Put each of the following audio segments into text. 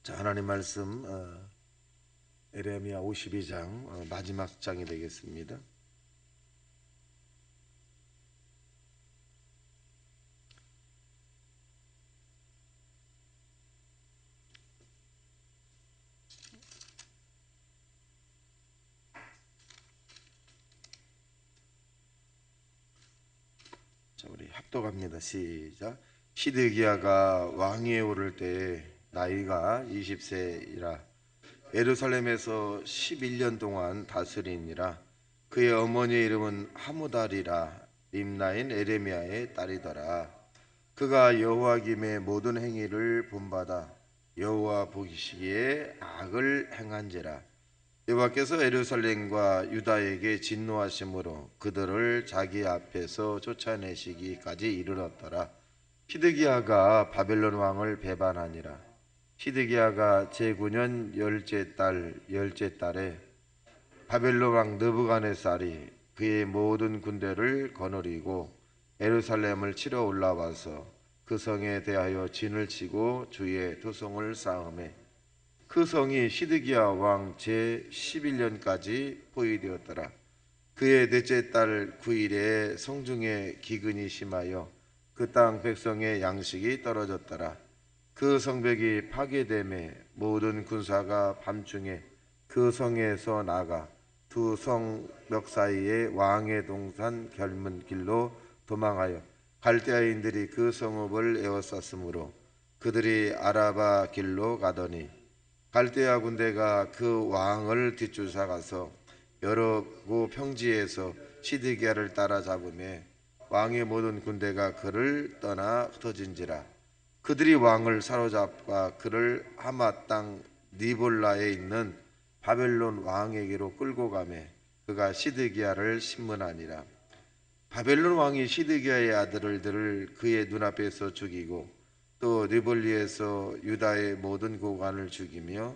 자, 하나님 말씀 에레미야 52장 마지막 장이 되겠습니다. 자, 우리 합독합니다. 시작. 시드기야가 왕위에 오를 때에 나이가 20세이라 예루살렘에서 11년 동안 다스리니라. 그의 어머니의 이름은 하무달이라 림나인 에레미야의 딸이더라. 그가 여호와김의 모든 행위를 본받아 여호와 보시기에 악을 행한지라. 여호와께서 예루살렘과 유다에게 진노하심으로 그들을 자기 앞에서 쫓아내시기까지 이르렀더라. 시드기야가 바벨론 왕을 배반하니라. 시드기야가 제9년 열째 달에 바벨론 왕 느부갓네살이 그의 모든 군대를 거느리고 예루살렘을 치러 올라와서 그 성에 대하여 진을 치고 주의 도성을 쌓음에 그 성이 시드기야 왕 제11년까지 포위되었더라. 그의 넷째 달 9일에 성중에 기근이 심하여 그 땅 백성의 양식이 떨어졌더라. 그 성벽이 파괴됨에 모든 군사가 밤중에 그 성에서 나가 두 성벽 사이에 왕의 동산 결문길로 도망하여 갈대아인들이 그 성읍을 에워쌌으므로 그들이 아라바 길로 가더니 갈대아 군대가 그 왕을 뒤쫓아가서 여러 평지에서 시드기야를 따라잡으며 왕의 모든 군대가 그를 떠나 흩어진지라. 그들이 왕을 사로잡아 그를 하마 땅 니볼라에 있는 바벨론 왕에게로 끌고 가매 그가 시드기야를 신문하니라. 바벨론 왕이 시드기야의 아들들을 그의 눈앞에서 죽이고 또 니볼리에서 유다의 모든 고관을 죽이며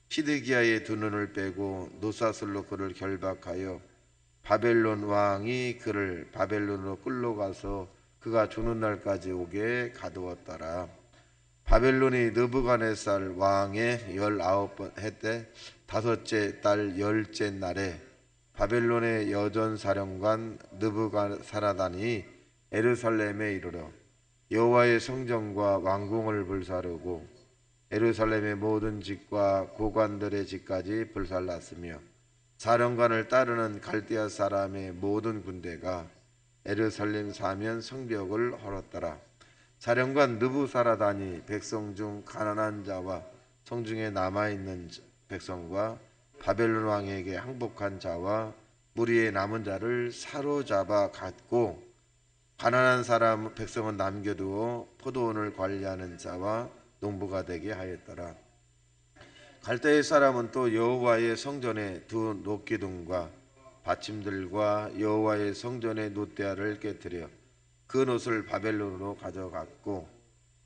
시드기야의 두 눈을 빼고 노사슬로 그를 결박하여 바벨론 왕이 그를 바벨론으로 끌러가서 그가 죽는 날까지 오게 가두었더라. 바벨론이 느부갓네살 왕의 19번 해때 다섯째 달 열째 날에 바벨론의 여전사령관 느부갓사라단이 예루살렘에 이르러 여호와의 성전과 왕궁을 불사르고 예루살렘의 모든 집과 고관들의 집까지 불살랐으며 사령관을 따르는 갈대아 사람의 모든 군대가 예루살렘 사면 성벽을 헐었더라. 사령관 느부사라단이 백성 중 가난한 자와 성중에 남아있는 백성과 바벨론 왕에게 항복한 자와 무리의 남은 자를 사로잡아 갔고 가난한 사람 백성은 남겨두어 포도원을 관리하는 자와 농부가 되게 하였더라. 갈대의 사람은 또 여호와의 성전의 두 놋기둥과 받침들과 여호와의 성전의 놋대야를 깨뜨려 그 놋을 바벨론으로 가져갔고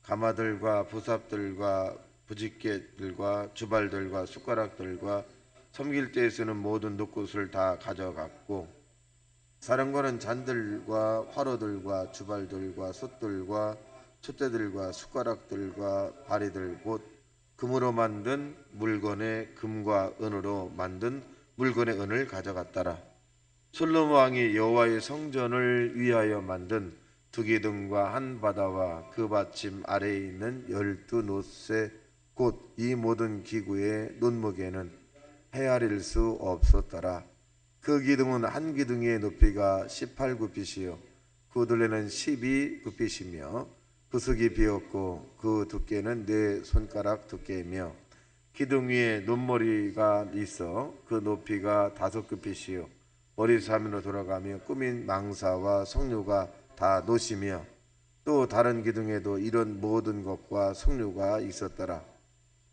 가마들과 부삽들과 부집개들과 주발들과 숟가락들과 섬길 때에 쓰는 모든 놋굿을 다 가져갔고 사령관은 잔들과 화로들과 주발들과 솥들과 촛대들과 숟가락들과 바리들 곧 금으로 만든 물건의 금과 은으로 만든 물건의 은을 가져갔더라. 솔로몬 왕이 여호와의 성전을 위하여 만든 두 기둥과 한 바다와 그 받침 아래에 있는 12놋새 곧 이 모든 기구의 놋무게는 헤아릴 수 없었더라. 그 기둥은 한 기둥의 높이가 18구핏이요 그 둘레는 12구핏이며 그 석이 비었고 그 두께는 네 손가락 두께이며 기둥 위에 놋머리가 있어 그 높이가 5구핏이요 머리 사면으로 돌아가며 꾸민 망사와 석류가 다 놋이며 또 다른 기둥에도 이런 모든 것과 석류가 있었더라.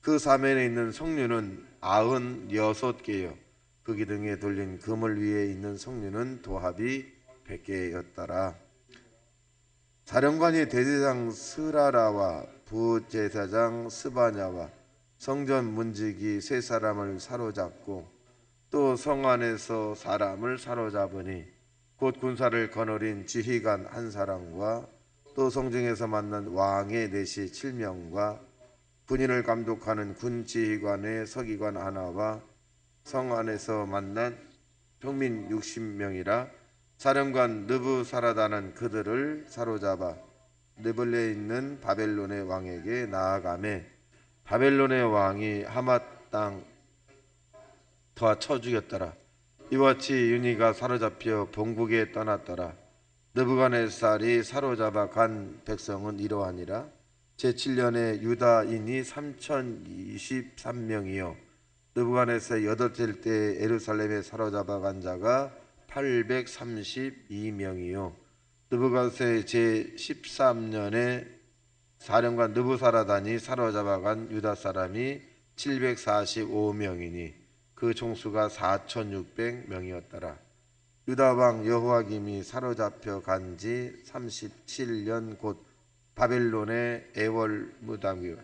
그 사면에 있는 석류는 96개요 그 기둥에 돌린 그물 위에 있는 석류는 도합이 100개였더라. 사령관이 대제사장 스라라와 부제사장 스바냐와 성전 문지기 세 사람을 사로잡고 또 성 안에서 사람을 사로잡으니 곧 군사를 거느린 지휘관 한 사람과 또 성중에서 만난 왕의 내시 7명과 군인을 감독하는 군지휘관의 서기관 하나와 성 안에서 만난 평민 60명이라 사령관 느부사라다는 그들을 사로잡아 느블레에 있는 바벨론의 왕에게 나아가매 바벨론의 왕이 하맛 땅 더 쳐 죽였더라. 이와 같이 윤희가 사로잡혀 본국에 떠났더라. 느부갓네살이 사로잡아 간 백성은 이러하니라. 제7년에 유다인이 3023명이요 느부갓네살 여덟째 때 예루살렘에 사로잡아 간 자가 832명이요 느부갓네살 제13년에 사령관 느부사라단이 사로잡아 간 유다 사람이 745명이니 그 총수가 4600명이었더라. 유다 왕 여호와김이 사로잡혀 간 지 37년 곧 바벨론의 애월 무당이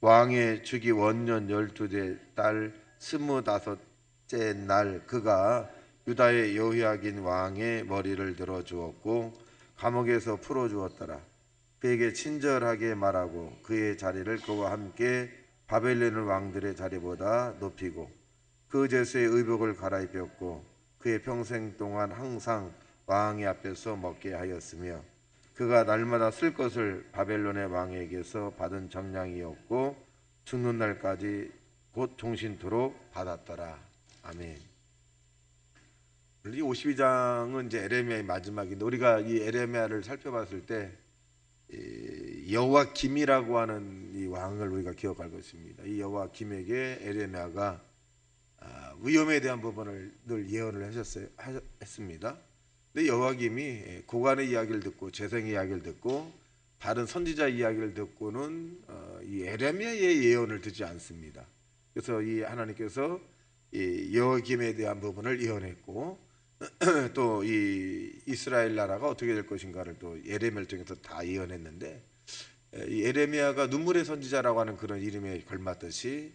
왕의 주기 원년 12째 달 25째 날 그가 유다의 여호야긴 왕의 머리를 들어 주었고 감옥에서 풀어 주었더라. 그에게 친절하게 말하고 그의 자리를 그와 함께 바벨론 왕들의 자리보다 높이고 그 제수의 의복을 갈아입혔고 그의 평생 동안 항상 왕의 앞에서 먹게 하였으며 그가 날마다 쓸 것을 바벨론의 왕에게서 받은 정량이었고 죽는 날까지 곧 종신토록 받았더라. 아멘. 이 52장은 이제 에레미야의 마지막인데 우리가 이 에레미야를 살펴봤을 때 여호와김이라고 하는 이 왕을 우리가 기억할 것입니다. 이 여호와김에게 에레미야가 위험에 대한 부분을 늘 예언을 했습니다. 근데 여호와김이 고관의 이야기를 듣고 재생의 이야기를 듣고 다른 선지자 이야기를 듣고는 이 에레미야의 예언을 듣지 않습니다. 그래서 이 하나님께서 이 여호와김에 대한 부분을 예언했고 또 이 이스라엘 나라가 어떻게 될 것인가를 또 에레미야를 통해서 다 예언했는데 이 에레미야가 눈물의 선지자라고 하는 그런 이름에 걸맞듯이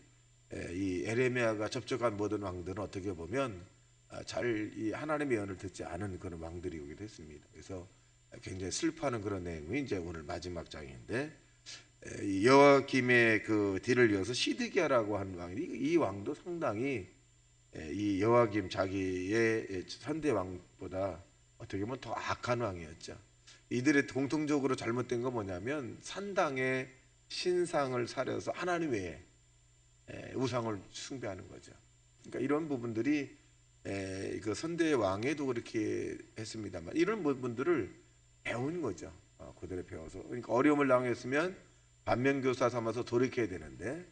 이 에레미야가 접촉한 모든 왕들은 어떻게 보면 잘 이 하나님의 예언을 듣지 않은 그런 왕들이 오기도 했습니다. 그래서 굉장히 슬퍼하는 그런 내용이 이제 오늘 마지막 장인데 여호와김의 그 뒤를 이어서 시드기야라고 하는 왕이 이 왕도 상당히 이 여호와김 자기의 선대 왕보다 어떻게 보면 더 악한 왕이었죠. 이들의 공통적으로 잘못된 건 뭐냐면 산당에 신상을 사려서 하나님 외에 우상을 숭배하는 거죠. 그러니까 이런 부분들이 그 선대 왕에도 그렇게 했습니다만 이런 부분들을 배운 거죠. 그대로 배워서 그러니까 어려움을 당했으면 반면교사 삼아서 돌이켜야 되는데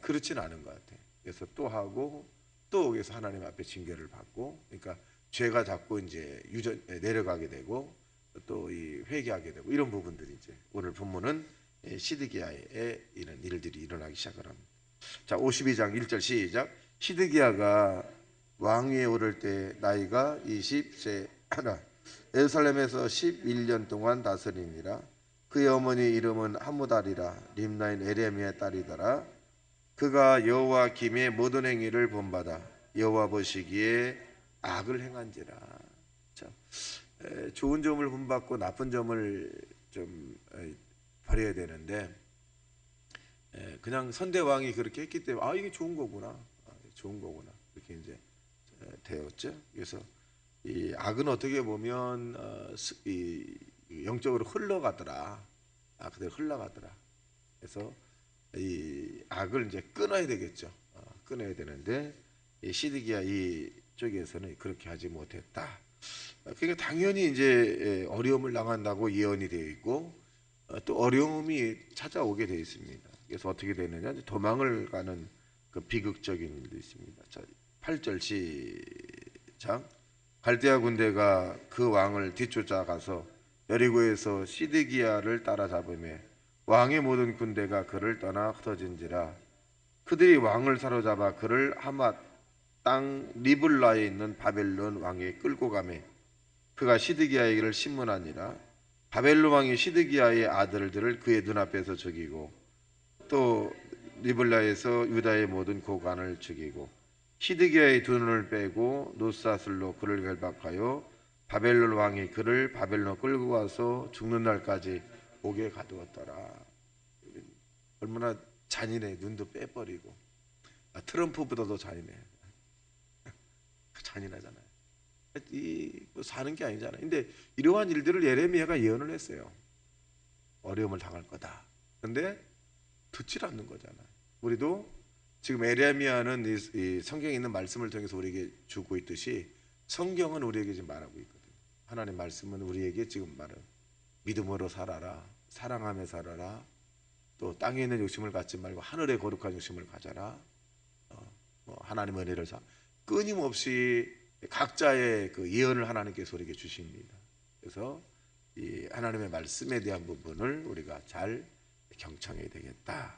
그렇진 않은 것 같아요. 그래서 또 하고 또 여기서 하나님 앞에 징계를 받고 그러니까 죄가 자꾸 이제 내려가게 되고 또 이 회개하게 되고 이런 부분들이 이제 오늘 본문은 시드기야에 이런 일들이 일어나기 시작을 합니다. 자, 52장 1절 시작. 시드기야가 왕위에 오를 때 나이가 20세 하나 예루살렘에서 11년 동안 다스리니라. 그의 어머니 이름은 하무달이라 림나인 에레미야의 딸이더라. 그가 여호와김의 모든 행위를 본받아 여호와 보시기에 악을 행한지라. 자, 좋은 점을 본받고 나쁜 점을 좀 버려야 되는데 그냥 선대왕이 그렇게 했기 때문에 이게 좋은 거구나, 좋은 거구나 이렇게 이제 되었죠. 그래서 이 악은 어떻게 보면 이 영적으로 흘러가더라. 그대로 흘러가더라. 그래서 이 악을 이제 끊어야 되겠죠. 끊어야 되는데 이 시드기야 이 쪽에서는 그렇게 하지 못했다. 그러니까 당연히 이제 어려움을 당한다고 예언이 되어 있고 또 어려움이 찾아오게 되어 있습니다. 그래서 어떻게 되느냐 도망을 가는 그 비극적인 일도 있습니다. 자, 8절 시작. 갈대아 군대가 그 왕을 뒤쫓아가서 여리고에서 시드기야를 따라잡으며 왕의 모든 군대가 그를 떠나 흩어진지라. 그들이 왕을 사로잡아 그를 하맛 땅 리블라에 있는 바벨론 왕에 끌고 가매 그가 시드기야에게를 신문하니라. 바벨론 왕이 시드기야의 아들들을 그의 눈앞에서 죽이고 또 리블라에서 유다의 모든 고관을 죽이고 시드기야의 두 눈을 빼고 노사슬로 그를 결박하여 바벨론 왕이 그를 바벨론 끌고 가서 죽는 날까지 옥에 가두었더라. 얼마나 잔인해. 눈도 빼버리고. 트럼프보다도 잔인해. 잔인하잖아요. 뭐 사는 게 아니잖아요. 근데 이러한 일들을 예레미야가 예언을 했어요. 어려움을 당할 거다. 근데 듣질 않는 거잖아요. 우리도 지금 예레미야는 이 성경에 있는 말씀을 통해서 우리에게 주고 있듯이 성경은 우리에게 지금 말하고 있거든요. 하나님 말씀은 우리에게 지금 말해요. 믿음으로 살아라. 사랑하며 살아라. 또 땅에 있는 욕심을 갖지 말고 하늘의 거룩한 욕심을 가져라. 뭐 하나님의 은혜를 끊임없이 각자의 그 예언을 하나님께서 우리에게 주십니다. 그래서 이 하나님의 말씀에 대한 부분을 우리가 잘 경청해야 되겠다.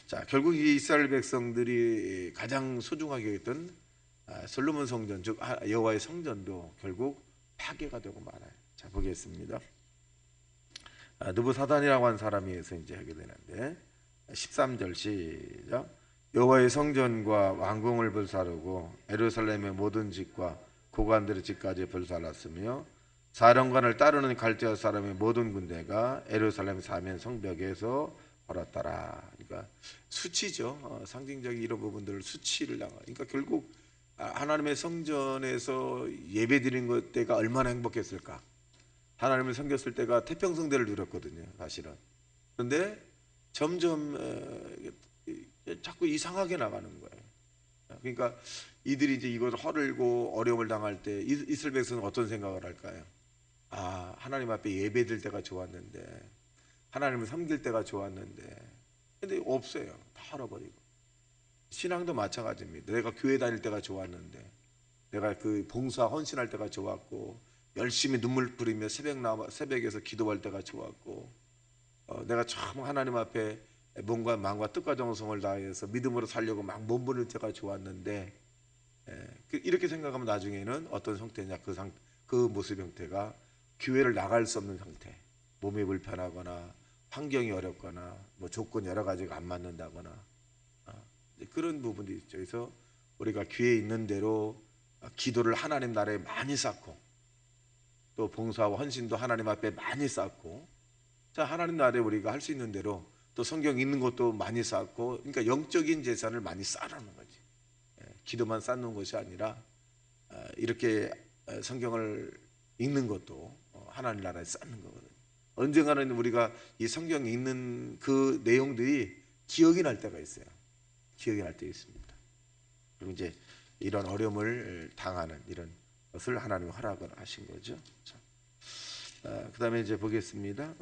자, 결국 이 이스라엘 백성들이 가장 소중하게 했던 솔로몬 성전, 즉 여호와의 성전도 결국 파괴가 되고 말아요. 자, 보겠습니다. 느부사단이라고 한 사람이 해서 이제 하게 되는데 13절 시작. 여호와의 성전과 왕궁을 불사르고 예루살렘의 모든 집과 고관들의 집까지 불살랐으며 사령관을 따르는 갈대아 사람의 모든 군대가 예루살렘 사면 성벽에서 벌었더라. 그러니까 수치죠. 상징적인 이런 부분들을 수치를 당하. 그러니까 결국 하나님의 성전에서 예배드린 것 때가 얼마나 행복했을까. 하나님을 섬겼을 때가 태평성대를 누렸거든요, 사실은. 그런데 점점 자꾸 이상하게 나가는 거예요. 그러니까 이들이 이제 이걸 헐고 어려움을 당할 때 이스라엘 백성은 어떤 생각을 할까요? 하나님 앞에 예배드릴 때가 좋았는데, 하나님을 섬길 때가 좋았는데, 근데 없어요. 다 헐어버리고. 신앙도 마찬가지입니다. 내가 교회 다닐 때가 좋았는데, 내가 그 봉사 헌신할 때가 좋았고, 열심히 눈물 뿌리며 새벽에서 기도할 때가 좋았고, 내가 참 하나님 앞에 몸과 마음과 뜻과 정성을 다해서 믿음으로 살려고 막 몸부릴 때가 좋았는데, 이렇게 생각하면 나중에는 어떤 상태냐, 그 모습 형태가 교회를 나갈 수 없는 상태, 몸이 불편하거나 환경이 어렵거나 뭐 조건 여러 가지가 안 맞는다거나 그런 부분도 있죠. 그래서 우리가 교회에 있는 대로 기도를 하나님 나라에 많이 쌓고, 또 봉사와 헌신도 하나님 앞에 많이 쌓고, 자, 하나님 나라에 우리가 할 수 있는 대로 또 성경 읽는 것도 많이 쌓고, 그러니까 영적인 재산을 많이 쌓는 거지. 기도만 쌓는 것이 아니라 이렇게 성경을 읽는 것도 하나님 나라에 쌓는 거거든요. 언젠가는 우리가 이 성경 읽는 그 내용들이 기억이 날 때가 있어요. 기억이 날 때 있습니다. 그리고 이제 이런 어려움을 당하는 이런 것을 하나님이 허락을 하신 거죠. 그 다음에 이제 보겠습니다.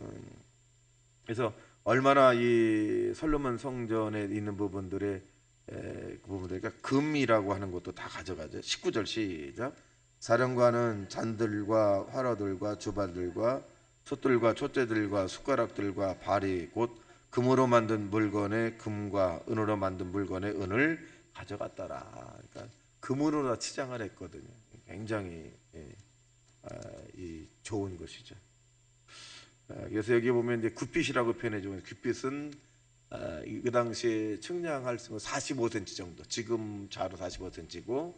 그래서 얼마나 이 솔로몬 성전에 있는 부분들의 그 부분들, 그러니까 금이라고 하는 것도 다 가져가죠. 19절 시작. 사령관은 잔들과 화로들과 주발들과 솥들과 촛대들과 숟가락들과 발이 곧 금으로 만든 물건의 금과 은으로 만든 물건의 은을 가져갔더라. 그러니까 금으로 다 치장을 했거든요. 굉장히 이 좋은 것이죠. 그래서 여기 보면 이제 굿빛이라고 표현해주면, 굿빛은 그 당시에 측량할 수 있는 45cm 정도, 지금 자로 45cm고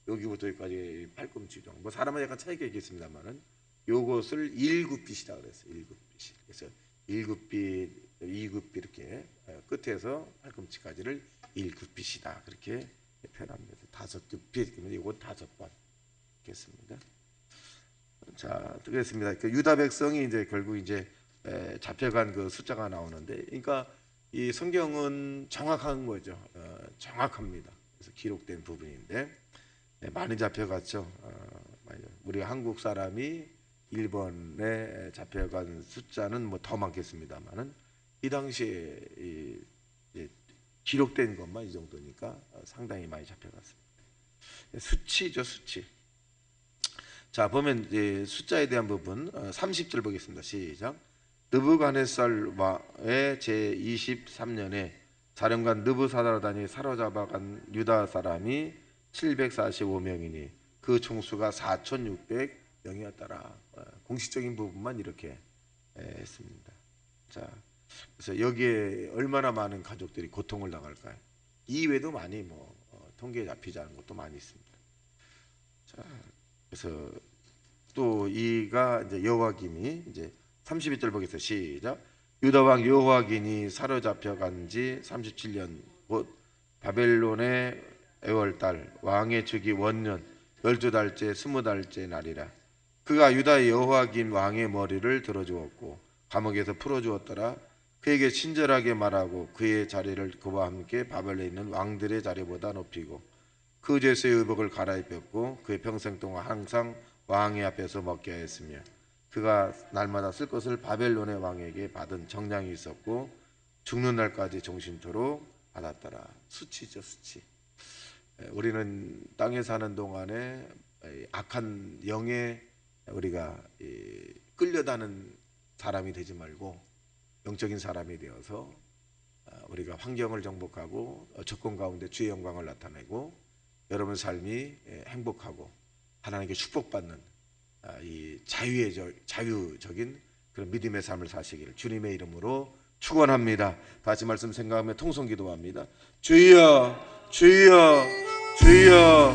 여기부터 여기까지 팔꿈치 정도. 뭐 사람은 약간 차이가 있겠습니다만은 요것을 1굿빛이라고 그랬어요. 1굿빛이. 그래서 1굿빛, 2굿빛 이렇게 끝에서 팔꿈치까지를 1굿빛이다 그렇게 표현합니다. 5굿빛, 그러면 이건 5번 있겠습니다. 자, 되겠습니다. 그 유다 백성이 이제 결국 이제 잡혀간 그 숫자가 나오는데, 그러니까 이 성경은 정확한 거죠. 정확합니다. 그래서 기록된 부분인데 많이 잡혀갔죠. 우리 한국 사람이 일본에 잡혀간 숫자는 뭐 더 많겠습니다만은 이 당시에 기록된 것만 이 정도니까 상당히 많이 잡혀갔습니다. 수치죠, 수치. 자, 보면 이제 숫자에 대한 부분 30절 보겠습니다. 시작. 느부갓네살의 제 23년에 사령관 느부사라단이 사로잡아간 유다 사람이 745명이니 그 총수가 4,600명이었더라. 공식적인 부분만 이렇게 했습니다. 자, 그래서 여기에 얼마나 많은 가족들이 고통을 당할까요? 이외에도 많이 뭐 통계에 잡히지 않은 것도 많이 있습니다. 자, 그래서 또 이가 이제 여호와김이 이제 32절 보겠습니다. 시작. 유다 왕 여호와긴이 사로잡혀 간 지 37년 곧 바벨론의 애월달 왕의 즉위 원년 12달째 20달째 날이라. 그가 유다의 여호와긴 왕의 머리를 들어주었고 감옥에서 풀어주었더라. 그에게 친절하게 말하고 그의 자리를 그와 함께 바벨론에 있는 왕들의 자리보다 높이고 그 죄수의 의복을 갈아입혔고 그의 평생 동안 항상 왕의 앞에서 먹게 하였으며 그가 날마다 쓸 것을 바벨론의 왕에게 받은 정량이 있었고 죽는 날까지 종신토록 받았더라. 수치죠, 수치. 우리는 땅에 사는 동안에 악한 영에 우리가 끌려다는 사람이 되지 말고 영적인 사람이 되어서 우리가 환경을 정복하고 조건 가운데 주의 영광을 나타내고 여러분 삶이 행복하고 하나님께 축복받는 이 자유적인 그런 믿음의 삶을 사시기를 주님의 이름으로 축원합니다. 다시 말씀 생각하며 통성 기도합니다. 주여 주여 주여